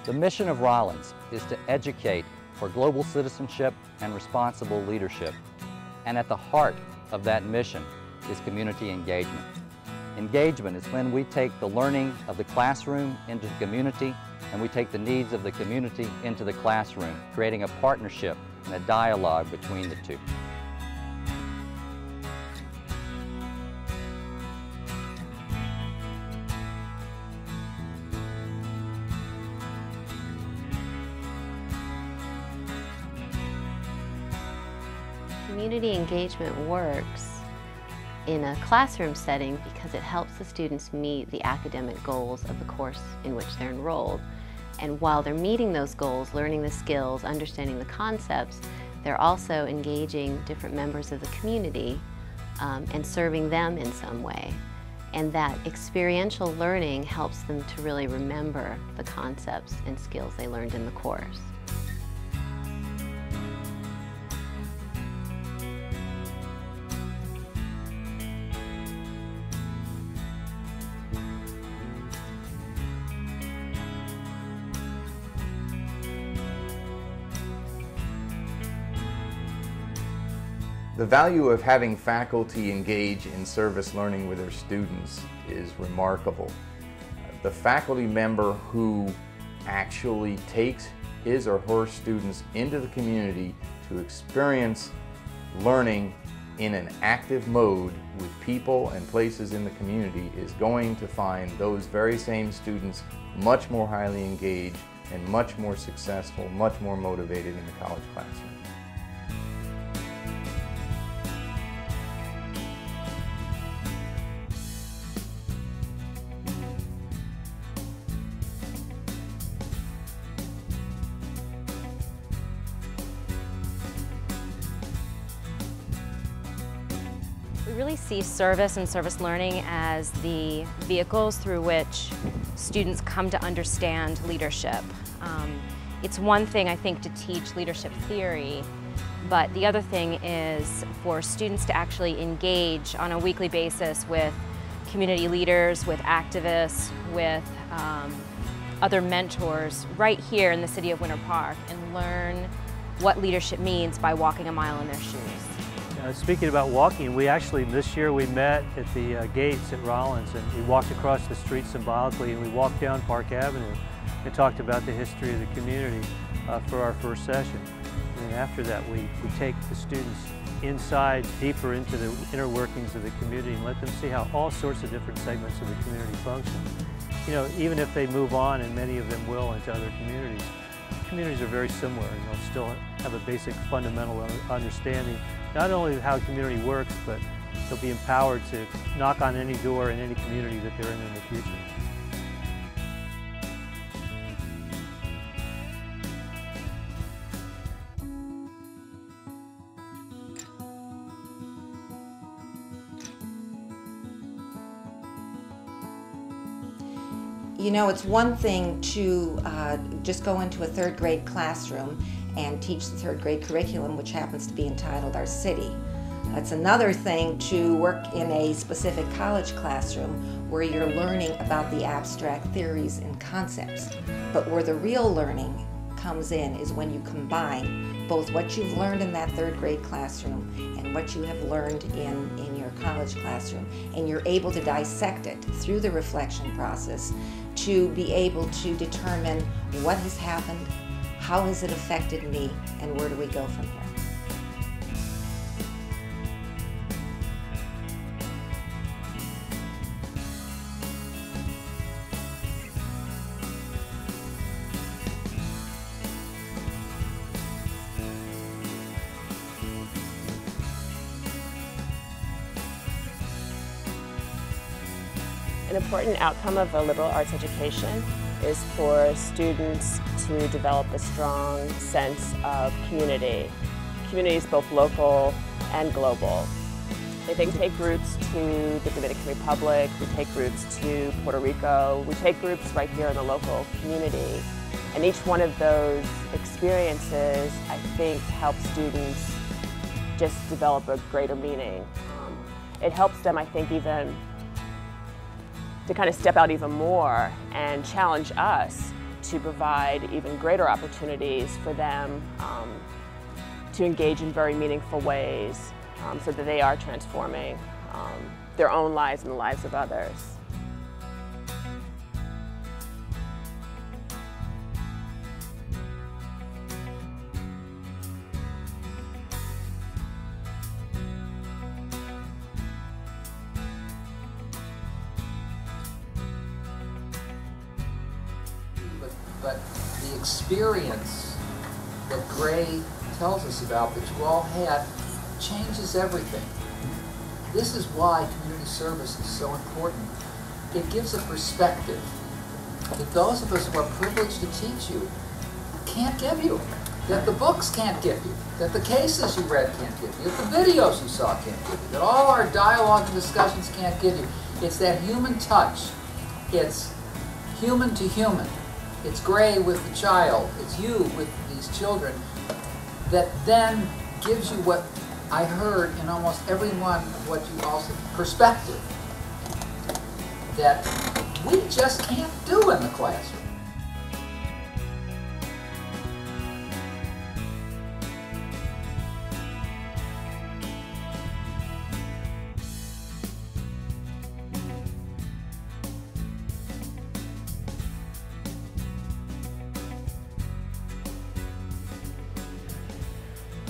The mission of Rollins is to educate for global citizenship and responsible leadership. And at the heart of that mission is community engagement. Engagement is when we take the learning of the classroom into the community, and we take the needs of the community into the classroom, creating a partnership and a dialogue between the two. Community engagement works in a classroom setting because it helps the students meet the academic goals of the course in which they're enrolled. And while they're meeting those goals, learning the skills, understanding the concepts, they're also engaging different members of the community and serving them in some way. And that experiential learning helps them to really remember the concepts and skills they learned in the course. The value of having faculty engage in service learning with their students is remarkable. The faculty member who actually takes his or her students into the community to experience learning in an active mode with people and places in the community is going to find those very same students much more highly engaged and much more successful, much more motivated in the college classroom. We really see service and service learning as the vehicles through which students come to understand leadership. It's one thing, I think, to teach leadership theory, but the other thing is for students to actually engage on a weekly basis with community leaders, with activists, with other mentors right here in the city of Winter Park and learn what leadership means by walking a mile in their shoes. Speaking about walking, this year we met at the gates at Rollins, and we walked across the street symbolically, and we walked down Park Avenue and talked about the history of the community for our first session. And then after that we take the students inside, deeper into the inner workings of the community and let them see how all sorts of different segments of the community function. You know, even if they move on, and many of them will, into other communities are very similar, and they'll still have a basic fundamental understanding not only of how community works, but they'll be empowered to knock on any door in any community that they're in the future. You know, it's one thing to just go into a third grade classroom and teach the third grade curriculum, which happens to be entitled Our City. It's another thing to work in a specific college classroom where you're learning about the abstract theories and concepts. But where the real learning comes in is when you combine both what you've learned in that third grade classroom and what you have learned in your college classroom, and you're able to dissect it through the reflection process to be able to determine what has happened, how has it affected me, and where do we go from here. An important outcome of a liberal arts education is for students to develop a strong sense of community. Community is both local and global. They take groups to the Dominican Republic, we take groups to Puerto Rico, we take groups right here in the local community. And each one of those experiences, I think, helps students just develop a greater meaning. It helps them, I think, even to kind of step out even more and challenge us to provide even greater opportunities for them to engage in very meaningful ways so that they are transforming their own lives and the lives of others. But the experience that Gray tells us about, that you all had, changes everything. This is why community service is so important. It gives a perspective that those of us who are privileged to teach you can't give you, that the books can't give you, that the cases you read can't give you, that the videos you saw can't give you, that all our dialogue and discussions can't give you. It's that human touch. It's human to human. It's Gray with the child, it's you with these children, that then gives you what I heard in almost everyone, what you also, perspective, that we just can't do in the classroom.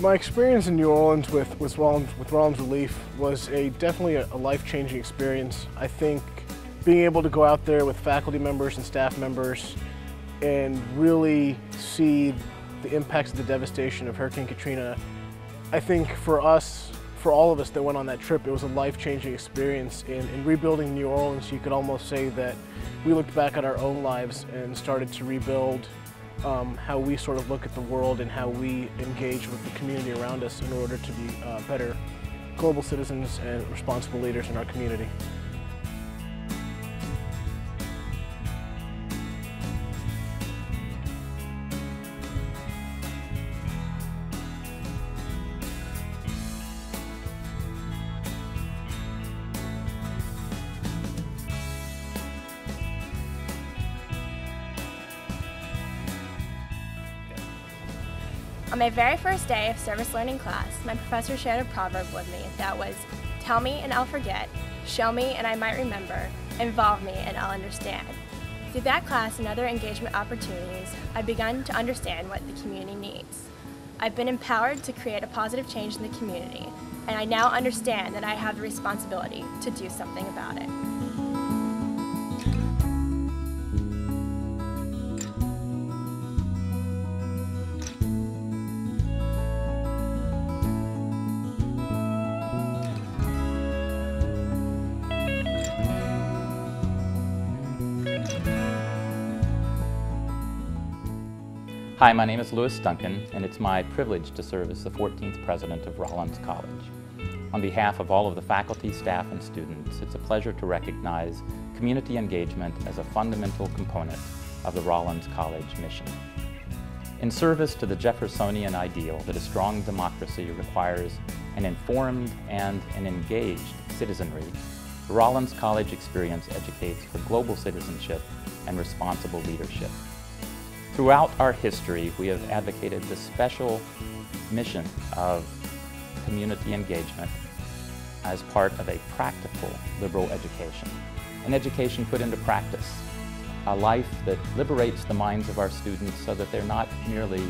My experience in New Orleans with Rollins Relief was definitely a life-changing experience. I think being able to go out there with faculty members and staff members and really see the impacts of the devastation of Hurricane Katrina, I think for us, for all of us that went on that trip, it was a life-changing experience. In rebuilding New Orleans, you could almost say that we looked back at our own lives and started to rebuild how we sort of look at the world and how we engage with the community around us in order to be better global citizens and responsible leaders in our community. On my very first day of service learning class, my professor shared a proverb with me that was, "Tell me and I'll forget, show me and I might remember, involve me and I'll understand." Through that class and other engagement opportunities, I've begun to understand what the community needs. I've been empowered to create a positive change in the community, and I now understand that I have the responsibility to do something about it. Hi, my name is Louis Duncan, and it's my privilege to serve as the 14th president of Rollins College. On behalf of all of the faculty, staff, and students, it's a pleasure to recognize community engagement as a fundamental component of the Rollins College mission. In service to the Jeffersonian ideal that a strong democracy requires an informed and an engaged citizenry, the Rollins College experience educates for global citizenship and responsible leadership. Throughout our history, we have advocated the special mission of community engagement as part of a practical liberal education, an education put into practice, a life that liberates the minds of our students so that they're not merely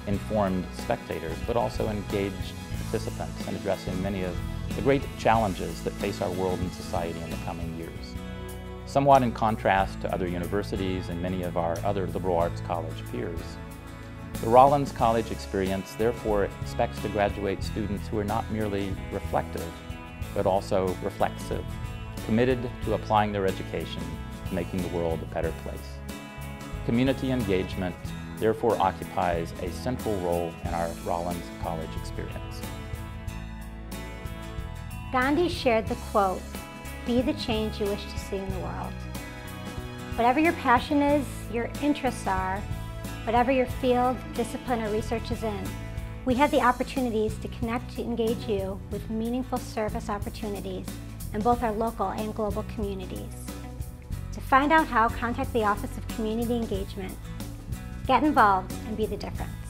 informed spectators, but also engaged participants in addressing many of the great challenges that face our world and society in the coming years. Somewhat in contrast to other universities and many of our other liberal arts college peers, the Rollins College experience therefore expects to graduate students who are not merely reflective, but also reflexive, committed to applying their education to making the world a better place. Community engagement therefore occupies a central role in our Rollins College experience. Gandhi shared the quote, "Be the change you wish to see in the world." Whatever your passion is, your interests are, whatever your field, discipline, or research is in, we have the opportunities to connect to engage you with meaningful service opportunities in both our local and global communities. To find out how, contact the Office of Community Engagement Get involved and be the difference.